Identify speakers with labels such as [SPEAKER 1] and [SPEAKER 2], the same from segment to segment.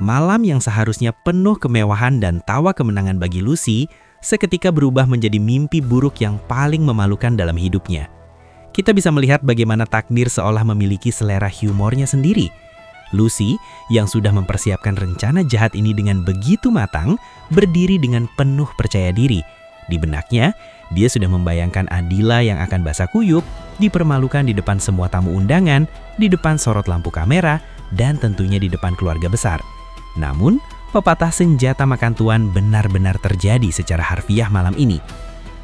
[SPEAKER 1] Malam yang seharusnya penuh kemewahan dan tawa kemenangan bagi Lucy, seketika berubah menjadi mimpi buruk yang paling memalukan dalam hidupnya. Kita bisa melihat bagaimana takdir seolah memiliki selera humornya sendiri. Lucy, yang sudah mempersiapkan rencana jahat ini dengan begitu matang, berdiri dengan penuh percaya diri. Di benaknya, dia sudah membayangkan Adila yang akan basah kuyup, dipermalukan di depan semua tamu undangan, di depan sorot lampu kamera, dan tentunya di depan keluarga besar. Namun, pepatah senjata makan tuan benar-benar terjadi secara harfiah malam ini.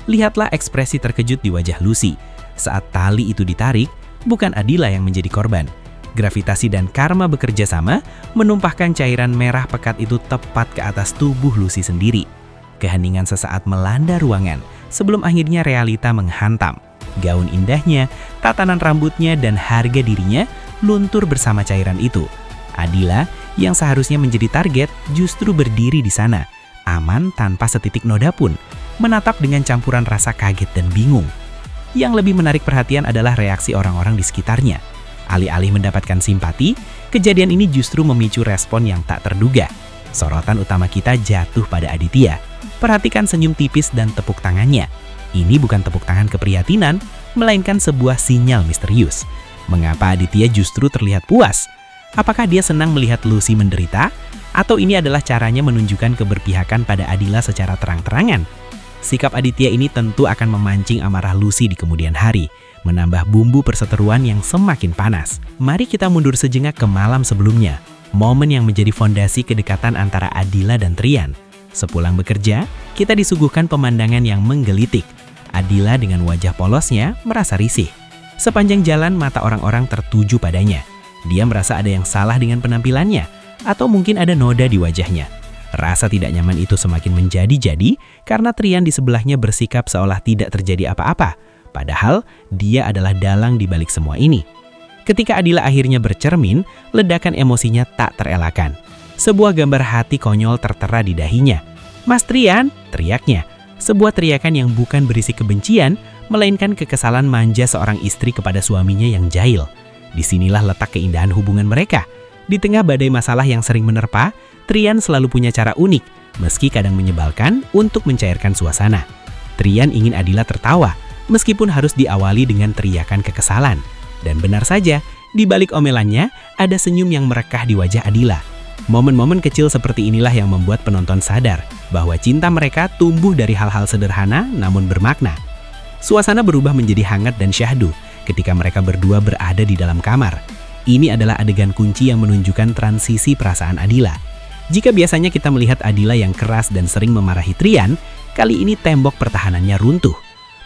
[SPEAKER 1] Lihatlah ekspresi terkejut di wajah Lucy. Saat tali itu ditarik, bukan Adila yang menjadi korban. Gravitasi dan karma bekerja sama, menumpahkan cairan merah pekat itu tepat ke atas tubuh Lucy sendiri. Keheningan sesaat melanda ruangan, sebelum akhirnya realita menghantam. Gaun indahnya, tatanan rambutnya, dan harga dirinya luntur bersama cairan itu. Adila, yang seharusnya menjadi target, justru berdiri di sana, aman tanpa setitik noda pun, menatap dengan campuran rasa kaget dan bingung. Yang lebih menarik perhatian adalah reaksi orang-orang di sekitarnya. Alih-alih mendapatkan simpati, kejadian ini justru memicu respon yang tak terduga. Sorotan utama kita jatuh pada Aditya. Perhatikan senyum tipis dan tepuk tangannya. Ini bukan tepuk tangan keprihatinan, melainkan sebuah sinyal misterius. Mengapa Aditya justru terlihat puas? Apakah dia senang melihat Lucy menderita? Atau ini adalah caranya menunjukkan keberpihakan pada Adila secara terang-terangan? Sikap Aditya ini tentu akan memancing amarah Lucy di kemudian hari, menambah bumbu perseteruan yang semakin panas. Mari kita mundur sejenak ke malam sebelumnya, momen yang menjadi fondasi kedekatan antara Adila dan Trian. Sepulang bekerja, kita disuguhkan pemandangan yang menggelitik. Adila dengan wajah polosnya merasa risih. Sepanjang jalan mata orang-orang tertuju padanya. Dia merasa ada yang salah dengan penampilannya, atau mungkin ada noda di wajahnya. Rasa tidak nyaman itu semakin menjadi-jadi karena Trian di sebelahnya bersikap seolah tidak terjadi apa-apa. Padahal dia adalah dalang di balik semua ini. Ketika Adila akhirnya bercermin, ledakan emosinya tak terelakkan. Sebuah gambar hati konyol tertera di dahinya. "Mas Trian!" teriaknya. Sebuah teriakan yang bukan berisi kebencian, melainkan kekesalan manja seorang istri kepada suaminya yang jahil. Disinilah letak keindahan hubungan mereka. Di tengah badai masalah yang sering menerpa, Trian selalu punya cara unik, meski kadang menyebalkan, untuk mencairkan suasana. Trian ingin Adila tertawa, meskipun harus diawali dengan teriakan kekesalan. Dan benar saja, di balik omelannya, ada senyum yang merekah di wajah Adila. Momen-momen kecil seperti inilah yang membuat penonton sadar bahwa cinta mereka tumbuh dari hal-hal sederhana namun bermakna. Suasana berubah menjadi hangat dan syahdu ketika mereka berdua berada di dalam kamar. Ini adalah adegan kunci yang menunjukkan transisi perasaan Adila. Jika biasanya kita melihat Adila yang keras dan sering memarahi Trian, kali ini tembok pertahanannya runtuh.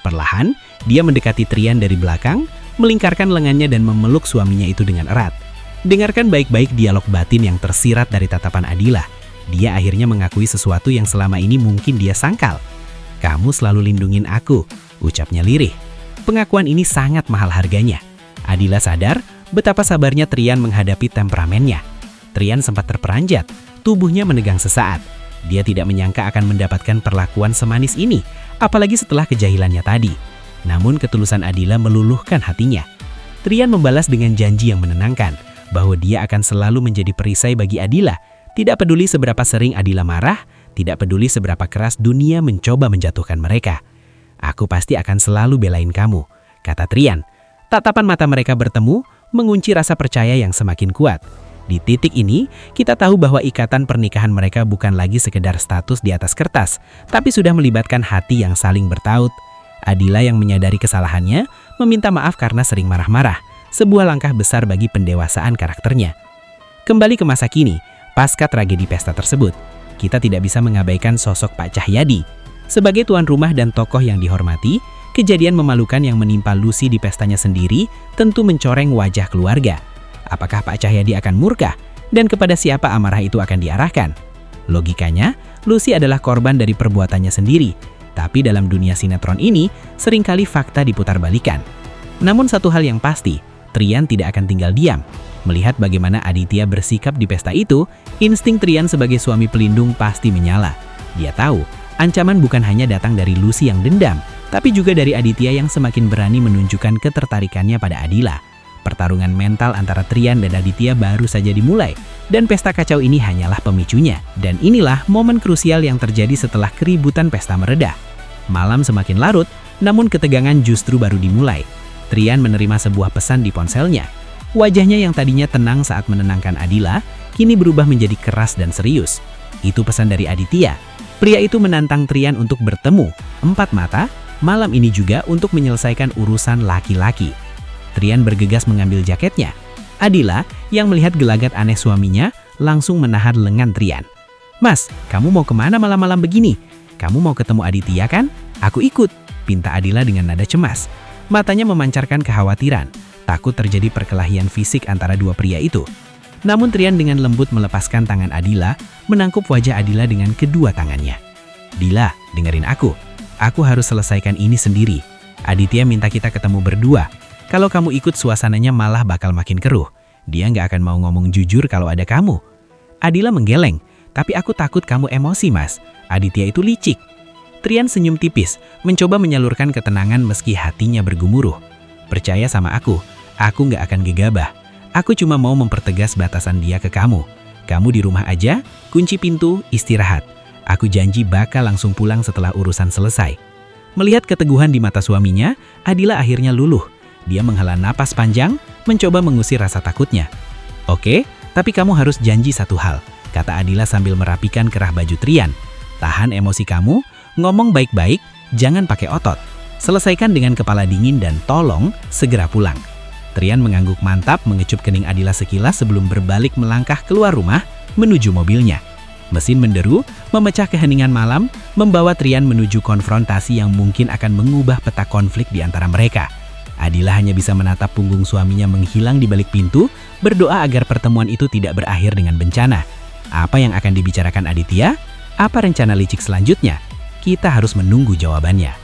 [SPEAKER 1] Perlahan, dia mendekati Trian dari belakang, melingkarkan lengannya dan memeluk suaminya itu dengan erat. Dengarkan baik-baik dialog batin yang tersirat dari tatapan Adila. Dia akhirnya mengakui sesuatu yang selama ini mungkin dia sangkal. "Kamu selalu lindungin aku," ucapnya lirih. Pengakuan ini sangat mahal harganya. Adila sadar betapa sabarnya Trian menghadapi temperamennya. Trian sempat terperanjat, tubuhnya menegang sesaat. Dia tidak menyangka akan mendapatkan perlakuan semanis ini, apalagi setelah kejahilannya tadi. Namun ketulusan Adila meluluhkan hatinya. Trian membalas dengan janji yang menenangkan, bahwa dia akan selalu menjadi perisai bagi Adila. Tidak peduli seberapa sering Adila marah, tidak peduli seberapa keras dunia mencoba menjatuhkan mereka. "Aku pasti akan selalu belain kamu," kata Trian. Tatapan mata mereka bertemu, mengunci rasa percaya yang semakin kuat. Di titik ini, kita tahu bahwa ikatan pernikahan mereka bukan lagi sekedar status di atas kertas, tapi sudah melibatkan hati yang saling bertaut. Adila yang menyadari kesalahannya, meminta maaf karena sering marah-marah, sebuah langkah besar bagi pendewasaan karakternya. Kembali ke masa kini, pasca tragedi pesta tersebut, kita tidak bisa mengabaikan sosok Pak Cahyadi. Sebagai tuan rumah dan tokoh yang dihormati, kejadian memalukan yang menimpa Lucy di pestanya sendiri tentu mencoreng wajah keluarga. Apakah Pak Cahyadi akan murka? Dan kepada siapa amarah itu akan diarahkan? Logikanya, Lucy adalah korban dari perbuatannya sendiri. Tapi dalam dunia sinetron ini, seringkali fakta diputarbalikan. Namun satu hal yang pasti, Trian tidak akan tinggal diam. Melihat bagaimana Aditya bersikap di pesta itu, insting Trian sebagai suami pelindung pasti menyala. Dia tahu, ancaman bukan hanya datang dari Lucy yang dendam, tapi juga dari Aditya yang semakin berani menunjukkan ketertarikannya pada Adila. Pertarungan mental antara Trian dan Aditya baru saja dimulai, dan pesta kacau ini hanyalah pemicunya. Dan inilah momen krusial yang terjadi setelah keributan pesta mereda. Malam semakin larut, namun ketegangan justru baru dimulai. Trian menerima sebuah pesan di ponselnya. Wajahnya yang tadinya tenang saat menenangkan Adila, kini berubah menjadi keras dan serius. Itu pesan dari Aditya. Pria itu menantang Trian untuk bertemu, 4 mata, malam ini juga untuk menyelesaikan urusan laki-laki. Trian bergegas mengambil jaketnya. Adila, yang melihat gelagat aneh suaminya, langsung menahan lengan Trian. "Mas, kamu mau kemana malam-malam begini? Kamu mau ketemu Aditya kan? Aku ikut," pinta Adila dengan nada cemas. Matanya memancarkan kekhawatiran, takut terjadi perkelahian fisik antara dua pria itu. Namun Trian dengan lembut melepaskan tangan Adila, menangkup wajah Adila dengan kedua tangannya. "Dila, dengerin aku. Aku harus selesaikan ini sendiri. Aditya minta kita ketemu berdua. Kalau kamu ikut suasananya malah bakal makin keruh. Dia nggak akan mau ngomong jujur kalau ada kamu." Adila menggeleng, "Tapi aku takut kamu emosi, Mas. Aditya itu licik." Trian senyum tipis, mencoba menyalurkan ketenangan meski hatinya bergemuruh. "Percaya sama aku nggak akan gegabah. Aku cuma mau mempertegas batasan dia ke kamu. Kamu di rumah aja, kunci pintu, istirahat. Aku janji bakal langsung pulang setelah urusan selesai." Melihat keteguhan di mata suaminya, Adila akhirnya luluh. Dia menghela napas panjang, mencoba mengusir rasa takutnya. "Oke, tapi kamu harus janji satu hal," kata Adila sambil merapikan kerah baju Trian. "Tahan emosi kamu, ngomong baik-baik, jangan pakai otot. Selesaikan dengan kepala dingin dan tolong segera pulang." Trian mengangguk mantap mengecup kening Adila sekilas sebelum berbalik melangkah keluar rumah menuju mobilnya. Mesin menderu, memecah keheningan malam, membawa Trian menuju konfrontasi yang mungkin akan mengubah peta konflik di antara mereka. Adila hanya bisa menatap punggung suaminya menghilang di balik pintu, berdoa agar pertemuan itu tidak berakhir dengan bencana. Apa yang akan dibicarakan Aditya? Apa rencana licik selanjutnya? Kita harus menunggu jawabannya.